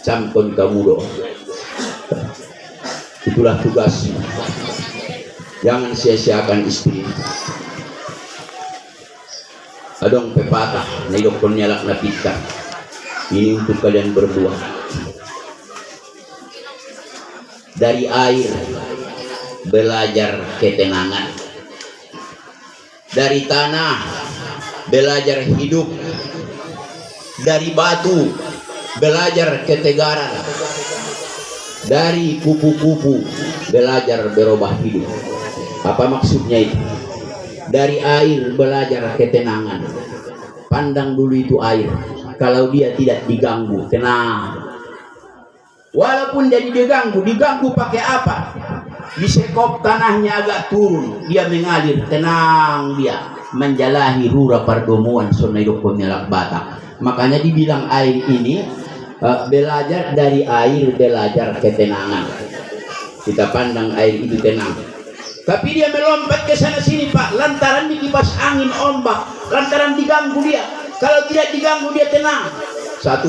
campon kamu doh. Itulah tugasnya. Jangan sia-siakan istri. Adong pepatah naidokon nyalak napita. Ini untuk kalian berdua. Dari air belajar ketenangan. Dari tanah belajar hidup. Dari batu belajar ketegaran. Dari kupu-kupu belajar berubah hidup. Apa maksudnya itu? Dari air belajar ketenangan. Pandang dulu itu air. Kalau dia tidak diganggu, tenang. Walaupun dia diganggu pakai apa? Disekop tanahnya agak turun, dia mengalir, tenang dia. Menjalahi rura pardomuan sonaidokon nyalak bata. Makanya dibilang air ini belajar dari air, belajar ketenangan. Kita pandang air itu tenang. Tapi dia melompat ke sana sini, Pak, lantaran dikipas angin ombak, lantaran diganggu dia. Kalau tidak diganggu dia tenang. Satu.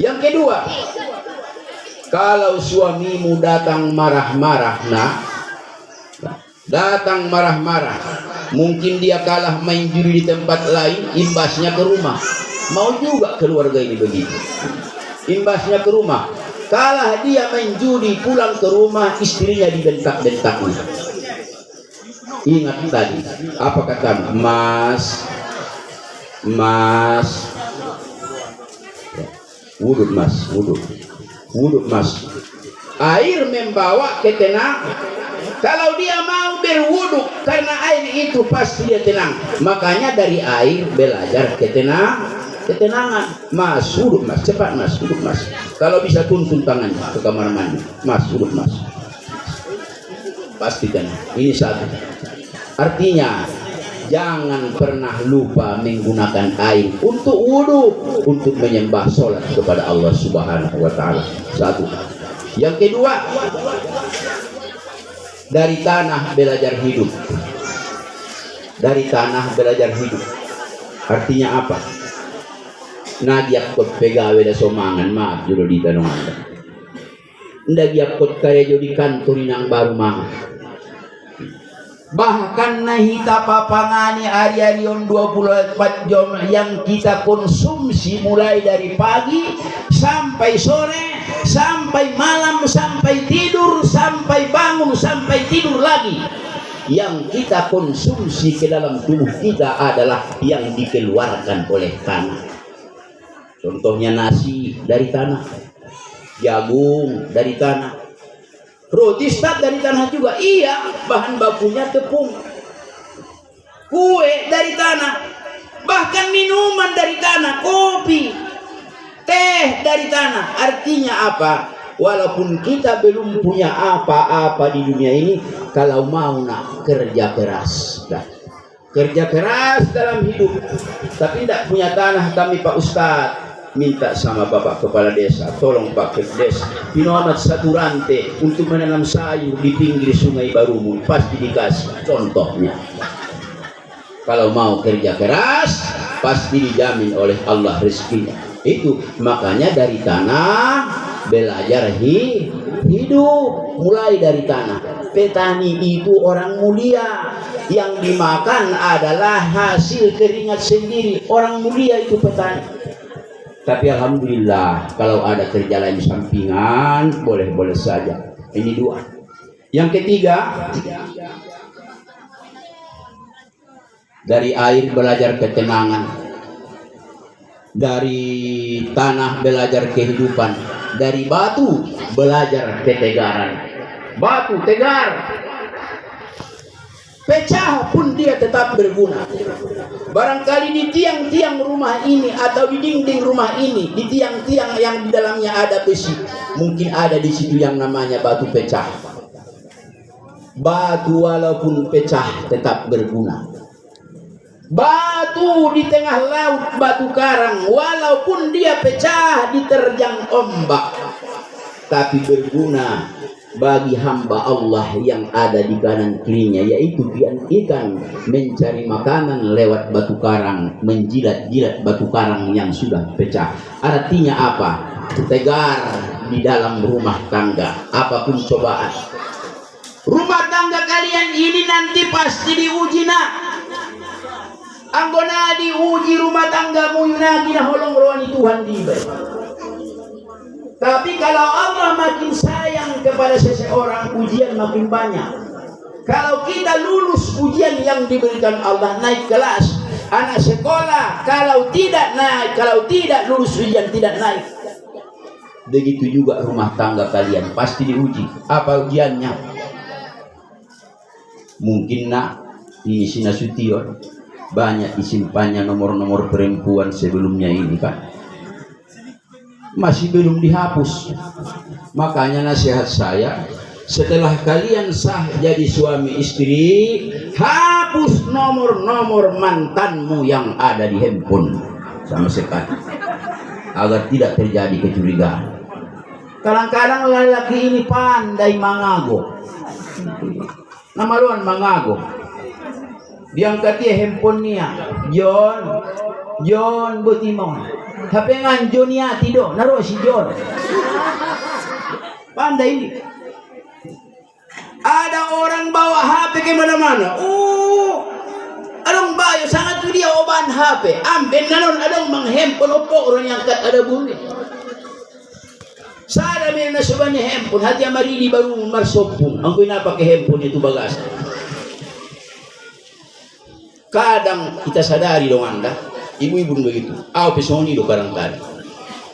Yang kedua, kalau suamimu datang marah-marah, datang marah-marah, mungkin dia kalah main judi di tempat lain, imbasnya ke rumah. Mau juga keluarga ini begitu. Imbasnya ke rumah. Kalah dia main judi, pulang ke rumah, istrinya dibentak-bentaknya. Ingat tadi, apa kata Mas? Wuduk Mas, wuduk Mas. Air membawa ketenangan. Kalau dia mau berwuduk karena air itu pasti dia tenang. Makanya dari air belajar ketenangan. Mas, wuduk Mas, cepat Mas, wuduk Mas. Kalau bisa tuntun tangannya ke kamar mandi. Mas, wuduk Mas. Pasti tenang. Ini satu. Artinya jangan pernah lupa menggunakan air untuk wudhu, untuk menyembah sholat kepada Allah Subhanahu wa Ta'ala. Satu. Yang kedua, dari tanah belajar hidup. Dari tanah belajar hidup. Artinya apa? Nagyak kot pegawe da somangan, maaf juro di tanong anda. Nagyak kot karejo di kantor yang baru mangan. Bahkan nahita papangani ari-arion 24 jam yang kita konsumsi mulai dari pagi sampai sore, sampai malam, sampai tidur, sampai bangun, sampai tidur lagi. Yang kita konsumsi ke dalam tubuh kita adalah yang dikeluarkan oleh tanah. Contohnya nasi dari tanah, jagung dari tanah, roti start dari tanah juga. Iya, bahan bakunya tepung. Kue dari tanah. Bahkan minuman dari tanah, kopi, teh dari tanah. Artinya apa? Walaupun kita belum punya apa-apa di dunia ini, kalau mau nak kerja keras. Kerja keras dalam hidup. Tapi tidak punya tanah kami Pak Ustadz. Minta sama Bapak Kepala Desa, tolong Pak Kepdes, pinomat satu rantai untuk menanam sayur di pinggir Sungai Barumun, pasti dikasih. Contohnya, kalau mau kerja keras, pasti dijamin oleh Allah rezekinya. Itu makanya dari tanah belajar hidup, mulai dari tanah. Petani itu orang mulia, yang dimakan adalah hasil keringat sendiri. Orang mulia itu petani. Tapi alhamdulillah kalau ada kerja lain sampingan boleh-boleh saja. Ini dua. Yang ketiga, dari air belajar ketenangan, dari tanah belajar kehidupan, dari batu belajar ketegaran. Batu tegar, pecah pun dia tetap berguna. Barangkali di tiang-tiang rumah ini atau di dinding rumah ini, di tiang-tiang yang di dalamnya ada besi, mungkin ada di situ yang namanya batu pecah. Batu walaupun pecah tetap berguna. Batu di tengah laut, batu karang, walaupun dia pecah diterjang ombak, tapi berguna bagi hamba Allah yang ada di kanan kirinya, yaitu ikan mencari makanan lewat batu karang, menjilat-jilat batu karang yang sudah pecah. Artinya apa? tegar di dalam rumah tangga, apapun cobaan. Rumah tangga kalian ini nanti pasti diuji nak. Anggona diuji rumah tanggamu yunagi na holong rohani Tuhan dibe. Tapi kalau Allah makin sayang kepada seseorang, ujian makin banyak. Kalau kita lulus ujian yang diberikan Allah, naik kelas, anak sekolah, kalau tidak naik, kalau tidak lulus ujian tidak naik. Begitu juga rumah tangga kalian pasti diuji. Apa ujiannya? Mungkin nak ini si Nasution banyak disimpannya nomor-nomor perempuan sebelumnya ini kan, masih belum dihapus. Makanya nasihat saya, setelah kalian sah jadi suami istri, hapus nomor-nomor mantanmu yang ada di handphone sama sekali, agar tidak terjadi kecurigaan. Kadang-kadang lelaki ini pandai mangago, nama luan mangago. Diangkat dia handphone niya, John Butimong. HP ngan John niya tido, naro si John. Pandai ini. Ada orang bawa HP ke mana-mana. Adong bayo sangat tu dia oban HP. Amben nanon adong mang handphone opo orang yang kat ada bunyi. Sada may nasubanya handphone, hati amarili baru marsopung. Ang pinapake handphone itu bagas. Kadang kita sadari dong Anda, ibu-ibu begitu. Pesoni do kadang-kadang.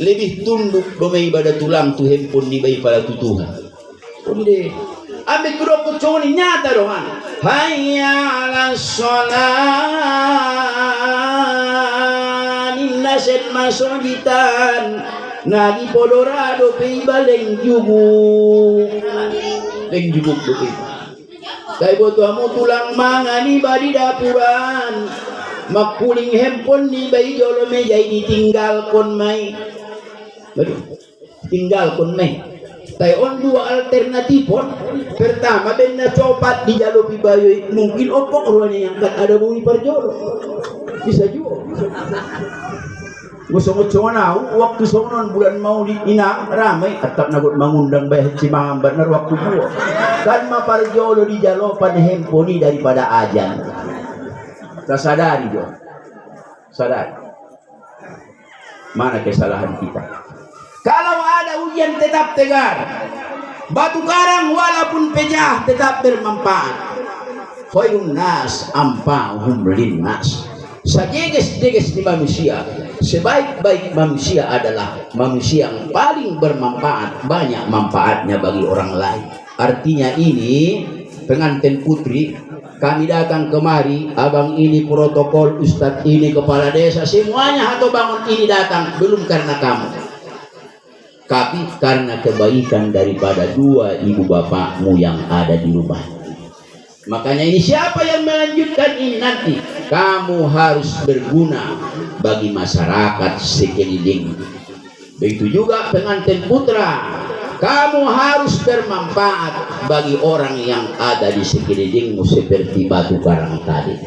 Lebih tunduk do may ibadah tulang tu handphone ni bay pada tu Tuhan. Hindi. Ambil kudo pesoni nyata dong Anda. Hayya 'alas shalah ninnaset masojitan nagi podorado pe ibaleng juguk. Leng juguk do pe. Kay botuamu tulang mangani badi dapuran, makuling handphone ni bayi jolo meja ini tinggal kon mai, tinggal kon mai. Tay on dua alternatif on, pertama benda copat di jalo pibayo mungkin opok ruannya yang kat ada bumi perjolo, bisa juga. Gusong-gusong na waktu sonon bulan Maulid ina ramai atap nagot mangundang bayar cimang benar waktu buo kan maparjolo di jalopan handphone daripada ajan. Tak sadari jo, sadari mana kesalahan kita. Kalau ada ujian tetap tegar, batu karang walaupun pejah tetap bermanfaat. Khairun nas ampa'uhum linnas. Sejeges-jeges di manusia, sebaik-baik manusia adalah manusia yang paling bermanfaat, banyak manfaatnya bagi orang lain. Artinya ini pengantin putri, kami datang kemari, abang ini protokol, ustadz ini kepala desa, semuanya atau bangun ini datang belum karena kamu, tapi karena kebaikan daripada dua ibu bapakmu yang ada di rumah. Makanya ini siapa yang melanjutkan ini nanti? Kamu harus berguna bagi masyarakat sekeliling. Begitu juga pengantin putra, kamu harus bermanfaat bagi orang yang ada di sekelilingmu seperti batu karang tadi.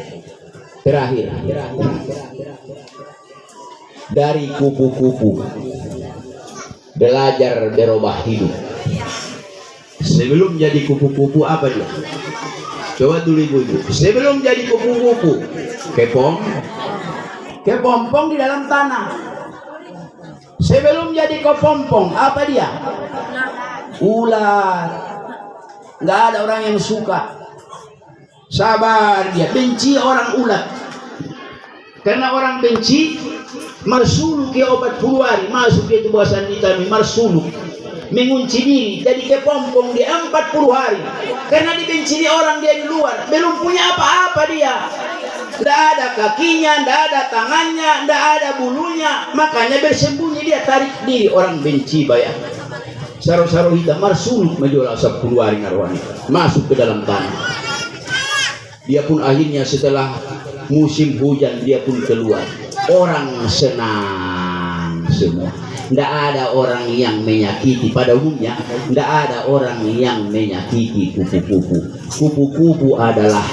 Terakhir, dari kupu-kupu belajar berubah hidup. Sebelum jadi kupu-kupu apa dia? Coba dulu ibu-ibu. Sebelum jadi kupu-kupu, kepompong di dalam tanah. Sebelum jadi kepompong, apa dia? Ular. Nggak ada orang yang suka. Sabar dia, benci orang ular. Karena orang benci, marsuluk ya obat puluari, masuk dia itu bahasan kita, marsuluk. Mengunci diri, jadi kepompong dia 40 hari. Karena dibenci dia orang dia di luar, belum punya apa-apa dia. Tidak ada kakinya, tidak ada tangannya, tidak ada bulunya. Makanya bersembunyi dia, tarik diri, orang benci bayar. Saru-saru hitam, marsuluk menjual 10 hari narwani, masuk ke dalam tanah. Dia pun akhirnya setelah musim hujan dia pun keluar. Orang senang semua. Tidak ada orang yang menyakiti, pada umumnya tidak ada orang yang menyakiti kupu-kupu. Kupu-kupu adalah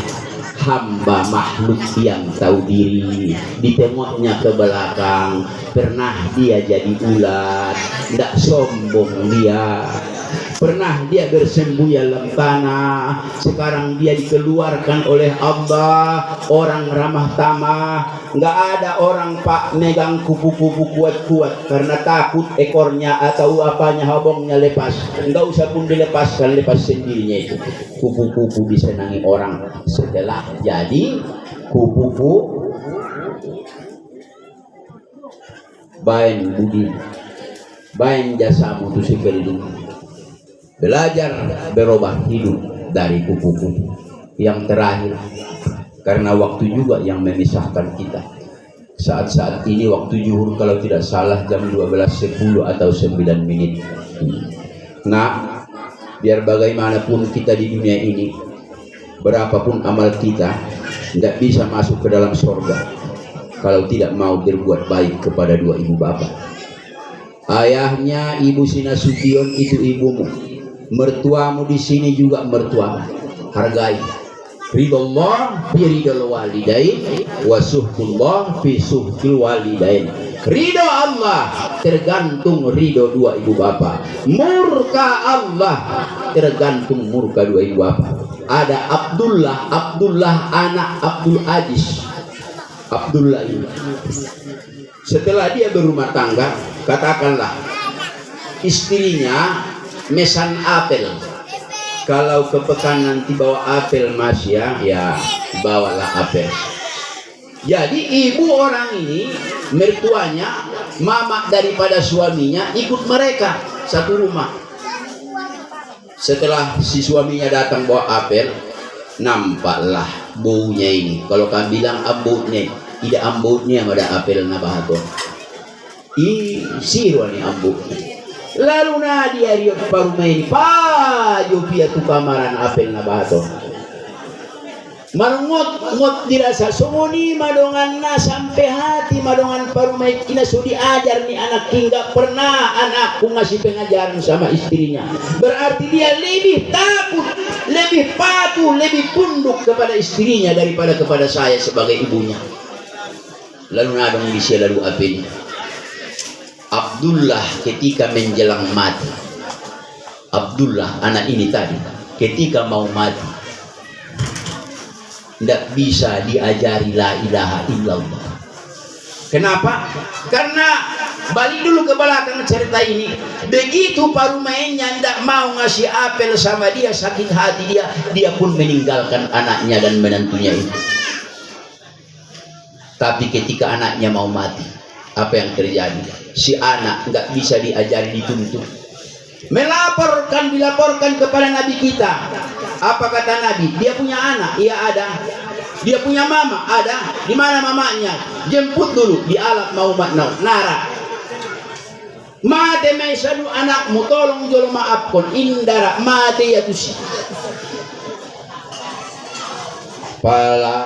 hamba makhluk yang tahu diri. Ditengoknya ke belakang, pernah dia jadi ulat, tidak sombong dia. Pernah dia bersembunyi dalam tanah, sekarang dia dikeluarkan oleh Allah. Orang ramah tamah, nggak ada orang pak megang kupu-kupu kuat-kuat karena takut ekornya atau apanya habongnya lepas. Nggak usah pun dilepaskan, lepas sendirinya itu. Kupu-kupu disenangi orang setelah jadi kupu-kupu. Bain budi, bain jasamu tu sekeliling. Belajar berubah hidup dari kupu-kupu. Yang terakhir, karena waktu juga yang memisahkan kita. Saat-saat ini waktu zuhur kalau tidak salah jam 12.10 atau 9 menit. Nah, biar bagaimanapun kita di dunia ini, berapapun amal kita, tidak bisa masuk ke dalam surga kalau tidak mau berbuat baik kepada dua ibu bapak. Ayahnya Ibu Sinasution itu ibumu, mertuamu di sini juga mertuamu. Hargai. Ridullah fi ridul walidain wa suhbullah fi suhbil walidain. Ridho Allah tergantung ridho dua ibu bapak. Murka Allah tergantung murka dua ibu bapak. Ada Abdullah anak Abdul Aziz. Abdullah ini setelah dia berumah tangga, katakanlah istrinya mesan apel. Kalau ke pekan nanti bawa apel mas ya bawalah apel. Jadi ibu orang ini, mertuanya, mama daripada suaminya ikut mereka satu rumah. Setelah si suaminya datang bawa apel, nampaklah baunya ini. Kalau kami bilang ambutnya, tidak ambutnya ada apel na bahato. Siro ni ambutnya. Lalu na dia riot parumai pa jopia tu kamaran apel na bahato. Marungot dirasa sumuni madongan na sampai hati madongan parumai kina sudi ajar ni anak hingga pernah anakku ngasih pengajaran sama istrinya. Berarti dia lebih takut, lebih patuh, lebih tunduk kepada istrinya daripada kepada saya sebagai ibunya. Lalu nadong bisa lalu apelnya. Abdullah ketika menjelang mati, Abdullah anak ini tadi ketika mau mati, tidak bisa diajari la ilaha illallah. Kenapa? Karena balik dulu ke belakang cerita ini. Begitu parumainya tidak mau ngasih apel sama dia, sakit hati dia pun meninggalkan anaknya dan menantunya itu. Tapi ketika anaknya mau mati, apa yang terjadi? Si anak nggak bisa diajari, dituntut. Dilaporkan kepada Nabi kita. Apa kata Nabi? Dia punya anak, iya ada. Dia punya mama, ada. Di mana mamanya? Jemput dulu di alat mau nara. Mate maisanu anakmu, tolong jolo maafkan. Indara mate ya tusi. Pala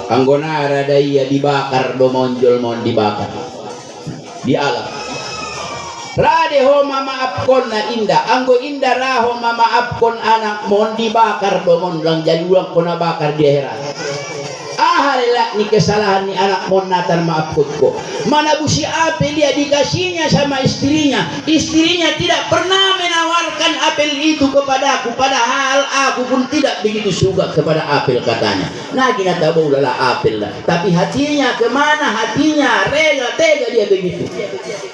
anggonara daya dibakar, domonjol mon dibakar. Di alat. Rade ho maafkon na inda, anggo inda raho maafkon anak mon dibakar domon lang jaluang ko na bakar di heran. Ahalila ni kesalahan ni anak mon natar maafkon ko. Mana busi apel dia dikasihnya sama istrinya. Istrinya tidak pernah menawarkan apel itu kepadaku, padahal aku pun tidak begitu suka kepada apel katanya. Nah kita tahu lala apel lah. Tapi hatinya kemana? Hatinya rela tega dia begitu.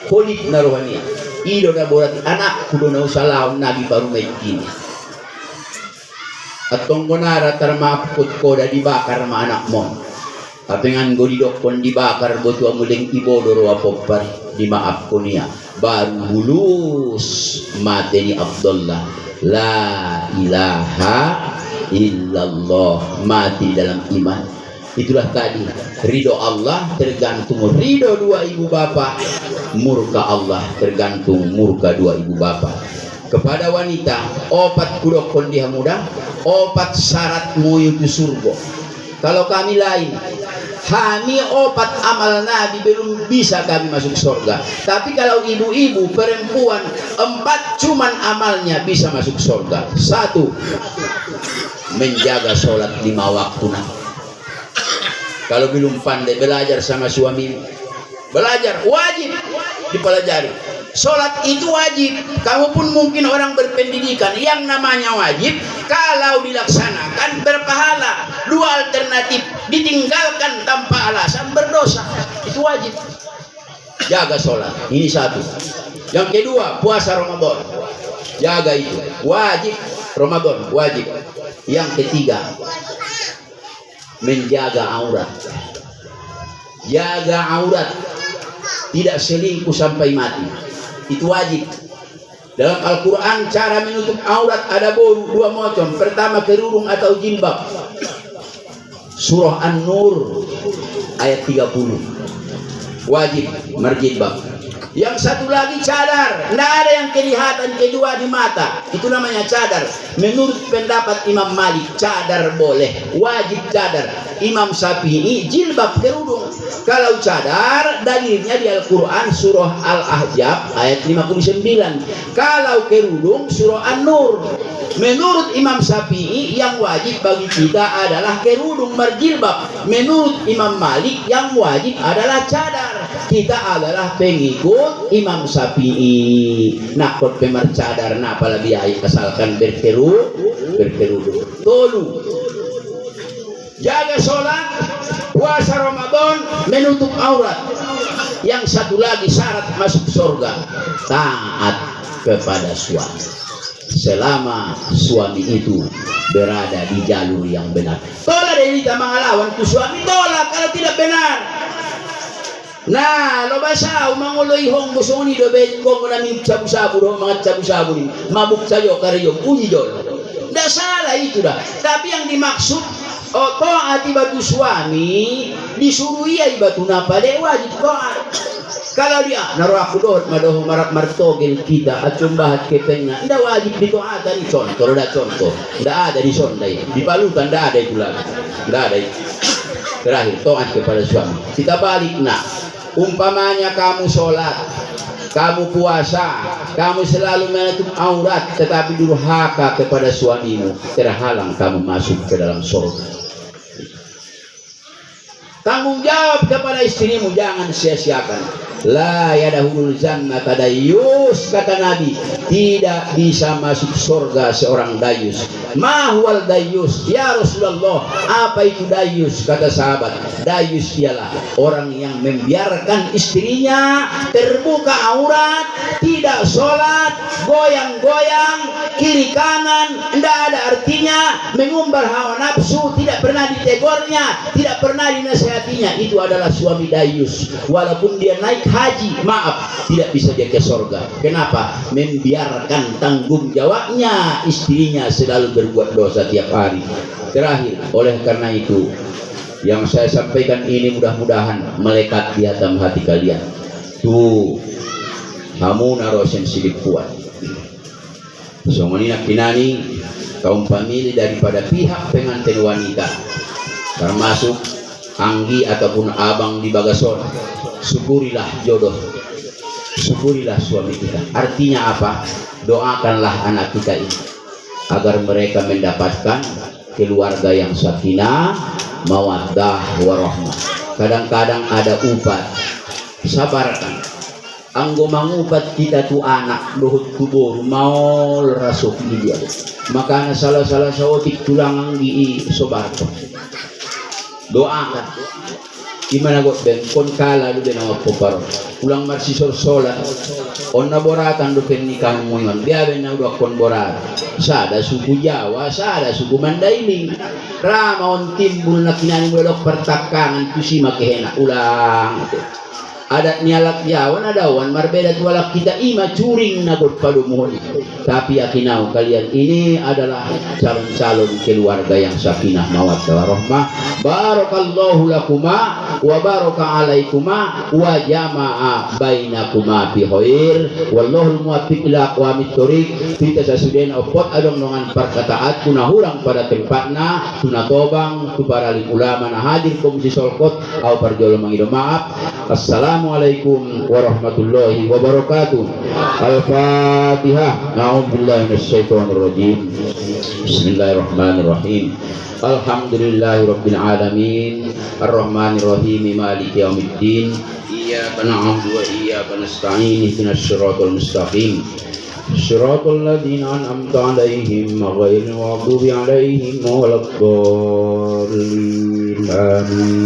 Kulit naruhani. Ido na borat anak kudo na usalaw nabi baru main. At tonggonara tarmaput ko da dibakar ma anak mo. Apengan go didokon dibakar botu amuling ibodoro apopar di maaf ko niya. Baru hulus mate ni Abdullah. La ilaha illallah, mati dalam iman. Itulah tadi ridho Allah tergantung ridho dua ibu bapak, murka Allah tergantung murka dua ibu bapak. Kepada wanita opat kudokon dia muda, opat syarat menuju surga. Kalau kami lain, kami opat amal Nabi belum bisa kami masuk surga. Tapi kalau ibu-ibu perempuan empat cuman amalnya bisa masuk surga. Satu, menjaga sholat 5 waktu. Kalau belum pandai, belajar sama suami. Belajar, wajib dipelajari. Sholat itu wajib. Kamu pun mungkin orang berpendidikan. Yang namanya wajib, kalau dilaksanakan berpahala. Dua alternatif, ditinggalkan tanpa alasan berdosa. Itu wajib. Jaga sholat, ini satu. Yang kedua, puasa Ramadan. Jaga itu, wajib. Ramadan, wajib. Yang ketiga, menjaga aurat. Jaga aurat, tidak selingkuh sampai mati. Itu wajib. Dalam Al-Quran cara menutup aurat ada dua macam. Pertama, kerudung atau jilbab. Surah An-Nur ayat 30. Wajib berjilbab. Yang satu lagi cadar, tidak ada yang kelihatan. Kedua di mata, itu namanya cadar. Menurut pendapat Imam Malik, cadar boleh, wajib cadar. Imam Syafi'i jilbab, kerudung. Kalau cadar, dalilnya di Al-Quran surah Al-Ahzab ayat 59. Kalau kerudung surah An-Nur. Menurut Imam Syafi'i yang wajib bagi kita adalah kerudung berjilbab. Menurut Imam Malik yang wajib adalah cadar. Kita adalah pengikut Imam Syafi'i. Nakot pemercadar, nah apalagi ayat asalkan berkerudung. Tolu. Jaga sholat, puasa Ramadan, menutup aurat. Yang satu lagi syarat masuk surga, taat kepada suami. Selama suami itu berada di jalur yang benar. Tolak dari kita mengalawan tu suami, tolak kalau tidak benar. Nah, lo basa umangoloy hong busoni do bet ko namin sabu-sabu do mga sabu-sabu ni mabuk sayo karyo uji do. Ndak salah itu dah. Tapi yang dimaksud taat ibatu suami disuruh ia ibatu napa de wajib taat. Kalau dia naruh aku doh madoh marak martogel kita acumbahat kepengna ndak wajib ditaatan. Contoh dah contoh. Ndak ada di sondai. Di Palutan ndak ada itu lagi. Ndak ada itu. Terakhir taat kepada suami. Kita balik nak. Umpamanya kamu sholat, kamu puasa, kamu selalu menutup aurat, tetapi durhaka kepada suamimu, terhalang kamu masuk ke dalam surga. Tanggung jawab kepada istrimu, jangan sia-siakan. La yadahulul jannata dayus, kata Nabi, tidak bisa masuk surga seorang dayus. Mahwal dayus, ya Rasulullah, apa itu dayus? Kata sahabat, dayus ialah orang yang membiarkan istrinya terbuka aurat, tidak sholat, goyang-goyang, kiri kanan, tidak ada artinya, mengumbar hawa nafsu, tidak pernah ditegurnya, tidak pernah dinasihatinya. Itu adalah suami dayus. Walaupun dia naik haji, maaf, tidak bisa dia ke surga. Kenapa? Membiarkan tanggung jawabnya, istrinya selalu berbuat dosa tiap hari. Terakhir, oleh karena itu, yang saya sampaikan ini mudah-mudahan melekat di dalam hati kalian. Tuh, kamu narosen sidik kuat. Songoninak kinani kaum pemilih daripada pihak pengantin wanita, termasuk anggi ataupun abang di Bagason. Syukurilah jodoh, syukurilah suami kita. Artinya apa? Doakanlah anak kita ini agar mereka mendapatkan keluarga yang sakinah, mawaddah, warahmah. Kadang-kadang ada ubat, sabarkan. Anggo mangubat kita tu anak dohut kubur mau rasuk dia. Makanya salah-salah sawotik tulang anggi sobarkan. Doakan. Gimana got ben kon kala lu ben awak popar ulang marsisor sola on naboratan do ken nikah moyon biabe na do kon borat sada suku Jawa sada suku Mandailing rama on timbul na kinani mo dok pertakangan kusi makehena ulang adat nialak Jawa na dawan marbeda tualak kita ima curing na got padumuhon. Tapi yakinau kalian ini adalah calon-calon keluarga yang sakinah mawaddah warahmah. Barakallahu lakuma wa baraka alaikuma wa jama'a bainakuma bi khair wallahu muwaffiq ila aqwamit thoriq. Kita sasuden opot adong nongan perkataat kuna hurang pada tempatna tuna tobang tu para ulama na hadir komisi solkot au parjolo mangido maaf. Assalamualaikum warahmatullahi wabarakatuh. Al-Fatihah. A'udzubillahi minasyaitonir rajim. Bismillahirrahmanirrahim. Alhamdulillahirabbil alamin arrahmanir rahim maliki yaumiddin iyyaka na'budu wa iyyaka nasta'in ihdinas siratal mustaqim siratal ladzina an'amta 'alaihim ghairil maghdubi 'alaihim waladdallin amin.